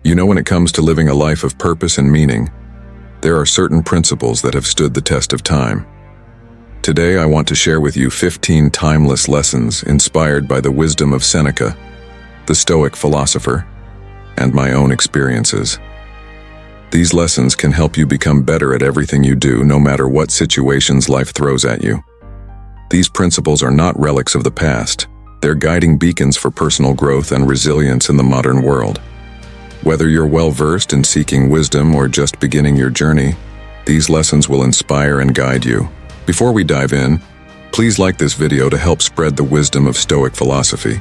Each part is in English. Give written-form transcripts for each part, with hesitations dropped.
You know, when it comes to living a life of purpose and meaning, there are certain principles that have stood the test of time. Today, I want to share with you 15 timeless lessons inspired by the wisdom of Seneca, the Stoic philosopher, and my own experiences. These lessons can help you become better at everything you do, no matter what situations life throws at you. These principles are not relics of the past. They're guiding beacons for personal growth and resilience in the modern world. Whether you're well-versed in seeking wisdom or just beginning your journey, these lessons will inspire and guide you. Before we dive in, please like this video to help spread the wisdom of Stoic philosophy.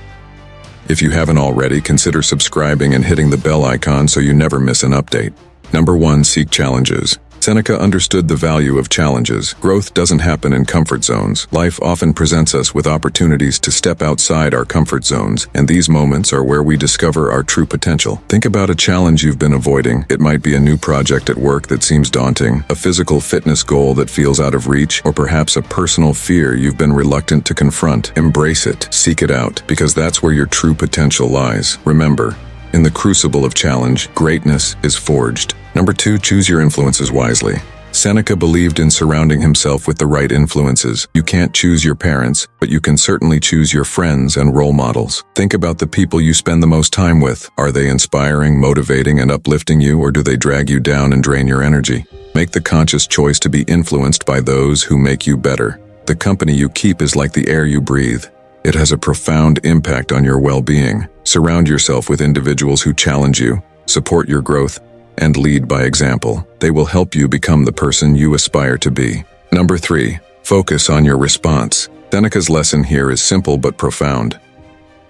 If you haven't already, consider subscribing and hitting the bell icon so you never miss an update. Number 1. Seek challenges. Seneca understood the value of challenges. Growth doesn't happen in comfort zones. Life often presents us with opportunities to step outside our comfort zones, and these moments are where we discover our true potential. Think about a challenge you've been avoiding. It might be a new project at work that seems daunting, a physical fitness goal that feels out of reach, or perhaps a personal fear you've been reluctant to confront. Embrace it, seek it out, because that's where your true potential lies. Remember, in the crucible of challenge, greatness is forged. Number 2. Choose your influences wisely. Seneca believed in surrounding himself with the right influences. You can't choose your parents, but you can certainly choose your friends and role models. Think about the people you spend the most time with. Are they inspiring, motivating, and uplifting you, or do they drag you down and drain your energy? Make the conscious choice to be influenced by those who make you better. The company you keep is like the air you breathe. It has a profound impact on your well-being. Surround yourself with individuals who challenge you, support your growth, and lead by example. They will help you become the person you aspire to be. Number 3. Focus on your response. Seneca's lesson here is simple but profound.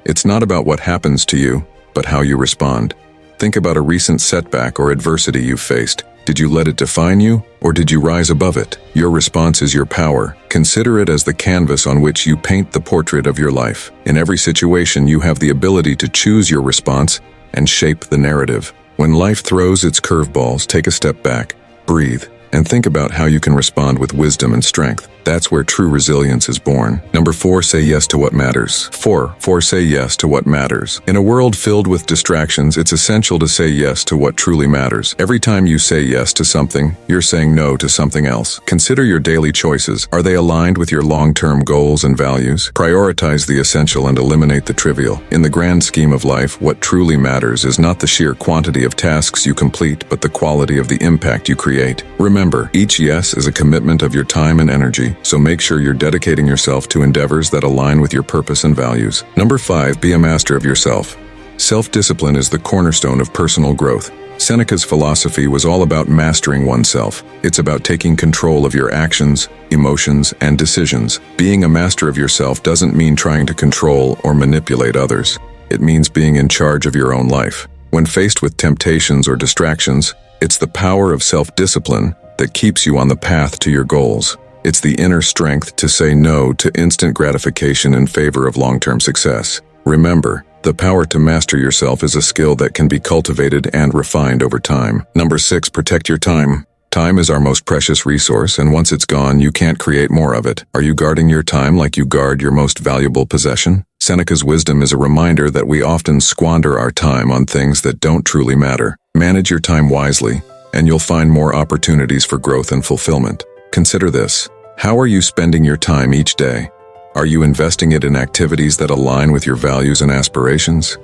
It's not about what happens to you, but how you respond. Think about a recent setback or adversity you've faced. Did you let it define you, or did you rise above it? Your response is your power. Consider it as the canvas on which you paint the portrait of your life. In every situation, you have the ability to choose your response and shape the narrative. When life throws its curveballs, take a step back, breathe, and think about how you can respond with wisdom and strength. That's where true resilience is born. Number 4. Say yes to what matters. 4. Say yes to what matters. In a world filled with distractions, it's essential to say yes to what truly matters. Every time you say yes to something, you're saying no to something else. Consider your daily choices. Are they aligned with your long-term goals and values? Prioritize the essential and eliminate the trivial. In the grand scheme of life, what truly matters is not the sheer quantity of tasks you complete, but the quality of the impact you create. Remember, each yes is a commitment of your time and energy. So make sure you're dedicating yourself to endeavors that align with your purpose and values. Number 5. Be a master of yourself. Self-discipline is the cornerstone of personal growth. Seneca's philosophy was all about mastering oneself. It's about taking control of your actions, emotions, and decisions. Being a master of yourself doesn't mean trying to control or manipulate others. It means being in charge of your own life. When faced with temptations or distractions, it's the power of self-discipline that keeps you on the path to your goals. It's the inner strength to say no to instant gratification in favor of long-term success. Remember, the power to master yourself is a skill that can be cultivated and refined over time. Number 6. Protect your time. Time is our most precious resource, and once it's gone, you can't create more of it. Are you guarding your time like you guard your most valuable possession? Seneca's wisdom is a reminder that we often squander our time on things that don't truly matter. Manage your time wisely, and you'll find more opportunities for growth and fulfillment. Consider this. How are you spending your time each day? Are you investing it in activities that align with your values and aspirations?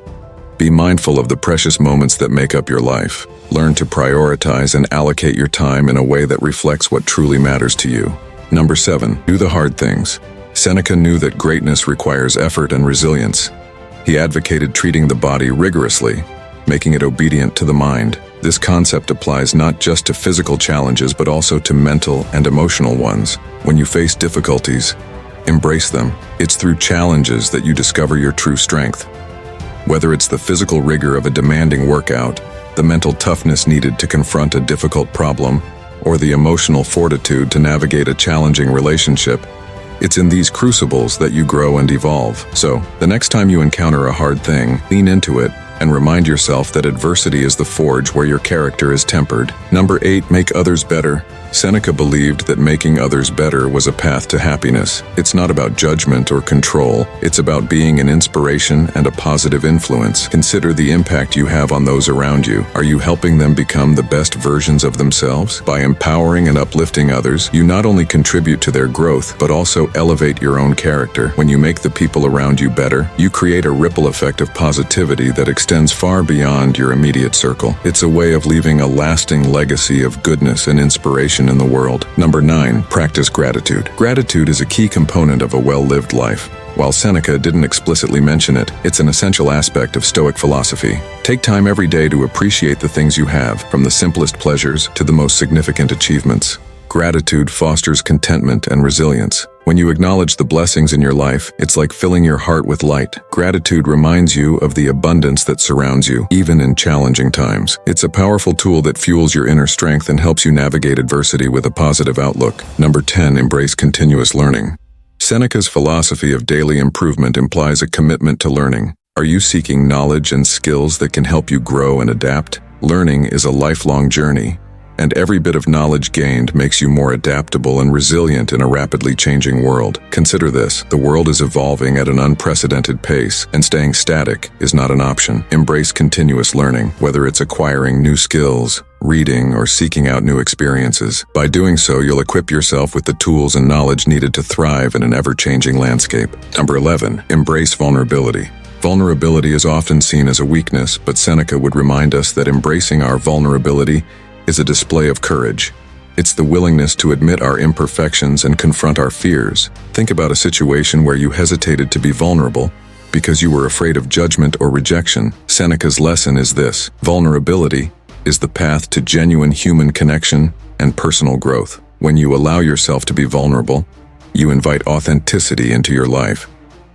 Be mindful of the precious moments that make up your life. Learn to prioritize and allocate your time in a way that reflects what truly matters to you. Number 7. Do the hard things. Seneca knew that greatness requires effort and resilience. He advocated treating the body rigorously, making it obedient to the mind. This concept applies not just to physical challenges but also to mental and emotional ones. When you face difficulties, embrace them. It's through challenges that you discover your true strength. Whether it's the physical rigor of a demanding workout, the mental toughness needed to confront a difficult problem, or the emotional fortitude to navigate a challenging relationship, it's in these crucibles that you grow and evolve. So, the next time you encounter a hard thing, lean into it and remind yourself that adversity is the forge where your character is tempered. Number 8, make others better. Seneca believed that making others better was a path to happiness. It's not about judgment or control. It's about being an inspiration and a positive influence. Consider the impact you have on those around you. Are you helping them become the best versions of themselves? By empowering and uplifting others, you not only contribute to their growth, but also elevate your own character. When you make the people around you better, you create a ripple effect of positivity that extends far beyond your immediate circle. It's a way of leaving a lasting legacy of goodness and inspiration in the world. Number 9, practice gratitude. Gratitude is a key component of a well-lived life. While Seneca didn't explicitly mention it, it's an essential aspect of Stoic philosophy. Take time every day to appreciate the things you have, from the simplest pleasures to the most significant achievements. Gratitude fosters contentment and resilience. When you acknowledge the blessings in your life, it's like filling your heart with light. Gratitude reminds you of the abundance that surrounds you, even in challenging times. It's a powerful tool that fuels your inner strength and helps you navigate adversity with a positive outlook. Number 10, embrace continuous learning. Seneca's philosophy of daily improvement implies a commitment to learning. Are you seeking knowledge and skills that can help you grow and adapt? Learning is a lifelong journey, and every bit of knowledge gained makes you more adaptable and resilient in a rapidly changing world. Consider this: the world is evolving at an unprecedented pace, and staying static is not an option. Embrace continuous learning, whether it's acquiring new skills, reading, or seeking out new experiences. By doing so, you'll equip yourself with the tools and knowledge needed to thrive in an ever-changing landscape. Number 11, embrace vulnerability. Vulnerability is often seen as a weakness, but Seneca would remind us that embracing our vulnerability is a display of courage. It's the willingness to admit our imperfections and confront our fears. Think about a situation where you hesitated to be vulnerable because you were afraid of judgment or rejection. Seneca's lesson is this: vulnerability is the path to genuine human connection and personal growth. When you allow yourself to be vulnerable, you invite authenticity into your life,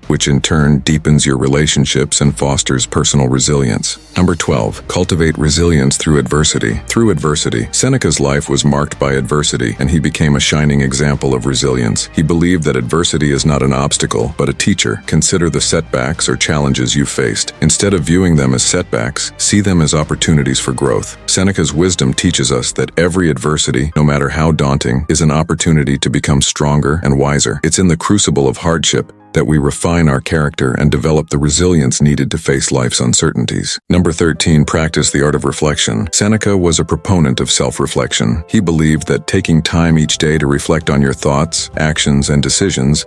which in turn deepens your relationships and fosters personal resilience. Number 12, cultivate resilience through adversity. Through adversity, Seneca's life was marked by adversity, and he became a shining example of resilience. He believed that adversity is not an obstacle, but a teacher. Consider the setbacks or challenges you faced. Instead of viewing them as setbacks, see them as opportunities for growth. Seneca's wisdom teaches us that every adversity, no matter how daunting, is an opportunity to become stronger and wiser. It's in the crucible of hardship that we refine our character and develop the resilience needed to face life's uncertainties. Number 13, practice the art of reflection. Seneca was a proponent of self-reflection. He believed that taking time each day to reflect on your thoughts, actions, and decisions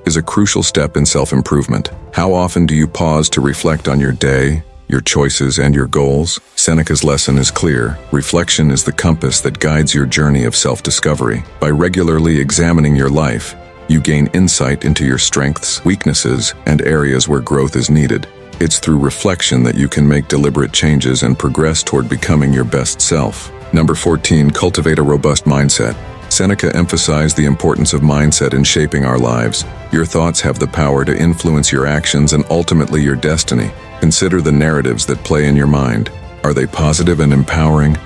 is a crucial step in self-improvement. How often do you pause to reflect on your day, your choices, and your goals? Seneca's lesson is clear. Reflection is the compass that guides your journey of self-discovery. By regularly examining your life, you gain insight into your strengths, weaknesses, and areas where growth is needed. It's through reflection that you can make deliberate changes and progress toward becoming your best self. Number 14, cultivate a robust mindset. Seneca emphasized the importance of mindset in shaping our lives. Your thoughts have the power to influence your actions and ultimately your destiny. Consider the narratives that play in your mind. Are they positive and empowering,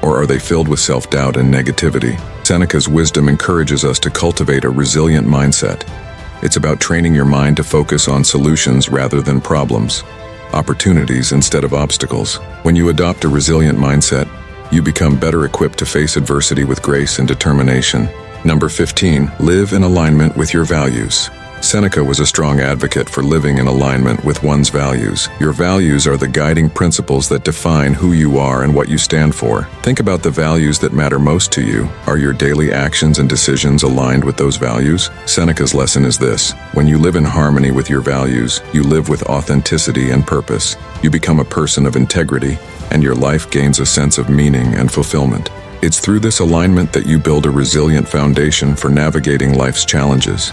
or are they filled with self-doubt and negativity? Seneca's wisdom encourages us to cultivate a resilient mindset. It's about training your mind to focus on solutions rather than problems, opportunities instead of obstacles. When you adopt a resilient mindset, you become better equipped to face adversity with grace and determination. Number 15, live in alignment with your values. Seneca was a strong advocate for living in alignment with one's values. Your values are the guiding principles that define who you are and what you stand for. Think about the values that matter most to you. Are your daily actions and decisions aligned with those values? Seneca's lesson is this: when you live in harmony with your values, you live with authenticity and purpose. You become a person of integrity, and your life gains a sense of meaning and fulfillment. It's through this alignment that you build a resilient foundation for navigating life's challenges.